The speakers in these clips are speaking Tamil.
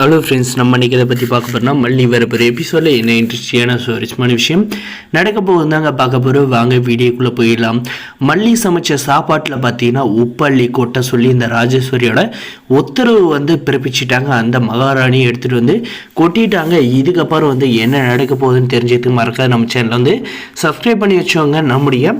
ஹலோ ஃப்ரெண்ட்ஸ், நம்ம இன்றைக்கி இதை பற்றி பார்க்க போகிறோம்னா மல்லி வரப்போகிற எபிசோடில் என்ன இன்ட்ரெஸ்டிங்கான சுவாரஸ்யமான விஷயம் நடக்க போகுதுதாங்க பார்க்க போகிறோம். வாங்க வீடியோக்குள்ளே போயிடலாம். மல்லி சமைச்ச சாப்பாட்டில் பார்த்தீங்கன்னா உப்பள்ளி கொட்ட சொல்லி இந்த ராஜேஸ்வரியோட உத்தரவு பிறப்பிச்சிட்டாங்க. அந்த மகாராணியை எடுத்துகிட்டு கொட்டிட்டாங்க. இதுக்கப்புறம் என்ன நடக்க போகுதுன்னு தெரிஞ்சதுக்கு மறக்காது நம்ம சேனலில் சப்ஸ்கிரைப் பண்ணி வச்சவங்க. நம்முடைய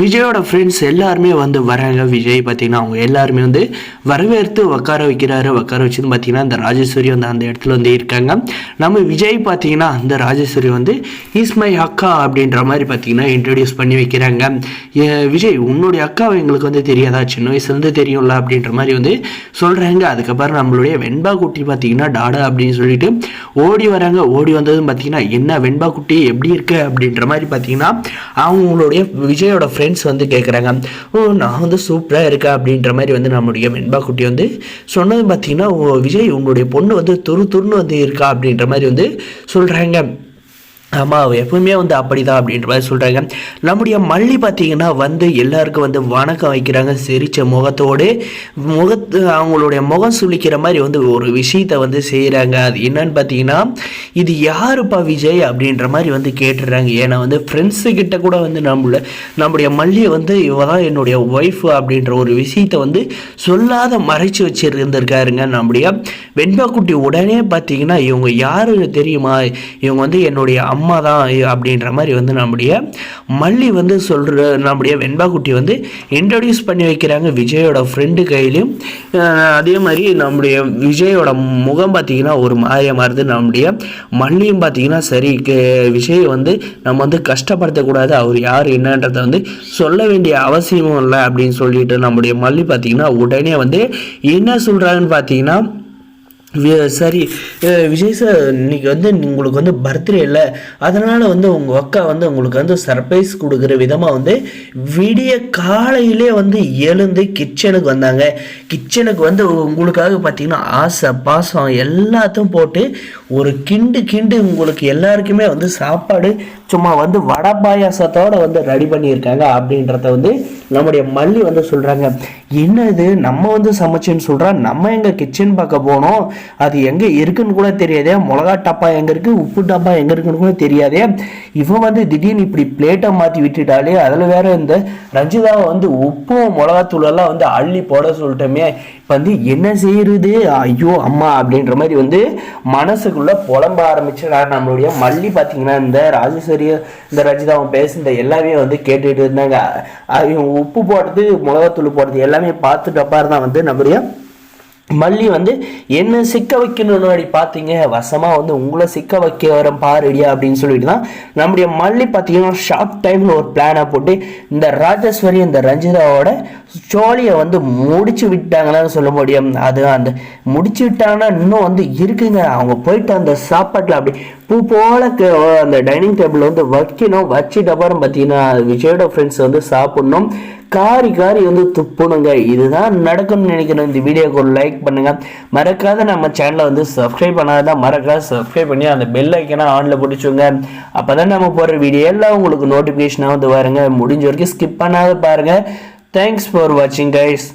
விஜயோட ஃப்ரெண்ட்ஸ் எல்லாருமே வராங்க. விஜய் பார்த்தீங்கன்னா அவங்க எல்லாருமே வரவேற்று உட்கார வைக்கிறாரு. உட்கார வச்சது பார்த்தீங்கன்னா இந்த ராஜேஸ்வரி அந்த இடத்துல இருக்காங்க. நம்ம விஜய் பார்த்தீங்கன்னா அந்த ராஜேஸ்வரி இஸ் மை அக்கா அப்படின்ற மாதிரி பார்த்தீங்கன்னா இன்ட்ரடியூஸ் பண்ணி வைக்கிறாங்க. விஜய், உன்னுடைய அக்காவை எங்களுக்கு தெரியாதா, சின்ன வயசுலேருந்து தெரியும்ல அப்படின்ற மாதிரி சொல்கிறாங்க. அதுக்கப்புறம் நம்மளுடைய வெண்பா குட்டி பார்த்தீங்கன்னா டாடா அப்படின்னு சொல்லிட்டு ஓடி வராங்க. ஓடி வந்ததும் பார்த்தீங்கன்னா என்ன வெண்பா குட்டி எப்படி இருக்கு அப்படின்ற மாதிரி பார்த்தீங்கன்னா அவங்களுடைய விஜயோட ஃப்ரெண்ட்ஸ் கேட்குறாங்க. ஓ, நான் சூப்பராக இருக்கேன் அப்படின்ற மாதிரி நம்முடைய வெண்பா குட்டி சொன்னது பார்த்தீங்கன்னா விஜய் உங்களுடைய பொண்ணு துரு துருன்னு இருக்கா அப்படின்ற மாதிரி சொல்கிறாங்க. ஆமாம், அவள் எப்பவுமே அப்படி தான் அப்படின்ற மாதிரி சொல்கிறாங்க. நம்முடைய மல்லி பார்த்தீங்கன்னா எல்லாருக்கும் வணக்கம் வைக்கிறாங்க. சிரித்த முகத்தோடு அவங்களுடைய முகம் சுளிக்கிற மாதிரி ஒரு விஷயத்தை செய்கிறாங்க. அது என்னன்னு பார்த்தீங்கன்னா, இது யாருப்பா விஜய் அப்படின்ற மாதிரி கேட்டுடுறாங்க. ஏன்னா ஃப்ரெண்ட்ஸுக்கிட்ட கூட நம்முடைய மல்லியை இவ தான் என்னுடைய ஒய்ஃபு அப்படின்ற ஒரு விஷயத்தை சொல்லாத மறைச்சி வச்சுருந்துருக்காருங்க நம்முடைய வெண்பா குட்டி. உடனே பார்த்தீங்கன்னா இவங்க யாரு தெரியுமா, இவங்க என்னுடைய அம்மா தான் அப்படின்ற மாதிரி நம்முடைய மல்லி சொல்கிற நம்முடைய வெண்பா குட்டி இன்ட்ரடியூஸ் பண்ணி வைக்கிறாங்க விஜயோட ஃப்ரெண்டு கையிலையும். அதே மாதிரி நம்முடைய விஜயோட முகம் பார்த்தீங்கன்னா ஒரு மாறிய மாறுது. நம்முடைய மல்லியும் பார்த்தீங்கன்னா சரி, விஜய் நம்ம கஷ்டப்படுத்தக்கூடாது, அவர் யார் என்னன்றதை சொல்ல வேண்டிய அவசியமும் இல்லை அப்படின்னு சொல்லிட்டு நம்முடைய மல்லி பார்த்தீங்கன்னா உடனே என்ன சொல்கிறாங்கன்னு பார்த்தீங்கன்னா, சரி விஜய் சார், இன்னைக்கு உங்களுக்கு பர்த்டே இல்லை, அதனால் உங்கள் அக்கா உங்களுக்கு சர்ப்ரைஸ் கொடுக்குற விதமாக விடிய காலையிலே எழுந்து கிச்சனுக்கு வந்தாங்க. கிச்சனுக்கு உங்களுக்காக பார்த்தீங்கன்னா ஆசை பாசம் எல்லாத்தையும் போட்டு ஒரு கிண்டு உங்களுக்கு எல்லாருக்குமே சாப்பாடு சும்மா வடை பாயாசத்தோடு ரெடி பண்ணியிருக்காங்க அப்படின்றத நம்முடைய மல்லி சொல்கிறாங்க. என்ன இது, நம்ம சமைச்சேன்னு சொல்கிறா, நம்ம எங்கள் கிச்சன் பார்க்க போனோம், அது எங்கே இருக்குன்னு கூட தெரியாதே, மிளகா டப்பா எங்கே இருக்குது, உப்பு டப்பா எங்கே இருக்குன்னு கூட தெரியாதே, இவன் திடீர்னு இப்படி பிளேட்டை மாற்றி விட்டுட்டாலே, அதில் வேற இந்த ரஞ்சிதாவை உப்பும் மிளகாத்தூளெல்லாம் அள்ளி போட சொல்லிட்டோமே, இப்போ என்ன செய்யறது, ஐயோ அம்மா அப்படின்ற மாதிரி மனசுக்குள்ள புலம்ப ஆரம்பிச்சுடார் நம்மளுடைய மல்லி. பார்த்தீங்கன்னா இந்த ராஜேஸ்வரி இந்த ரஞ்சிதாவும் பேசுகிற எல்லாமே கேட்டுட்டு இருந்தாங்க. உப்பு போடுறது மிளகாத்தூள் போடுறது எல்லாமே பார்த்துட்டு அப்பாரு தான் நம்முடைய மல்லி என்ன சிக்க வைக்கணும்னு அப்படி பார்த்தீங்க, வசமாக உங்களை சிக்க வைக்க வர பாருடியா அப்படின்னு சொல்லிட்டு தான் நம்முடைய மல்லி பார்த்தீங்கன்னா ஷார்ட் டைமில் ஒரு பிளானை போட்டு இந்த ராஜேஸ்வரி இந்த ரஞ்சிதாவோட சோழியை முடிச்சு விட்டாங்களான்னு சொல்ல முடியும். அது அந்த முடிச்சு விட்டாங்கன்னா இன்னும் இருக்குங்க. அவங்க போயிட்டு அந்த சாப்பாட்டில் அப்படி பூ போல அந்த டைனிங் டேபிள் வைக்கணும். வச்சுட்டு அப்புறம் பார்த்தீங்கன்னா விஜயோட ஃப்ரெண்ட்ஸ் சாப்பிடணும். காரி துப்புணுங்க. இதுதான் நடக்கும்னு நினைக்கிறேன். இந்த வீடியோக்கு ஒரு லைக் பண்ணுங்க. மறக்காத நம்ம சேனலை சப்ஸ்கிரைப் பண்ணாதான் மறக்காத சப்ஸ்கிரைப் பண்ணி அந்த பெல் ஐக்கனை ஆன்ல பிடிச்சுங்க. அப்போதான் நம்ம போடுற வீடியோ எல்லாம் உங்களுக்கு நோட்டிஃபிகேஷனாக வருங்க. முடிஞ்ச வரைக்கும் ஸ்கிப் பண்ணாத பாருங்க. தேங்க்ஸ் ஃபார் வாட்சிங் கைஸ்.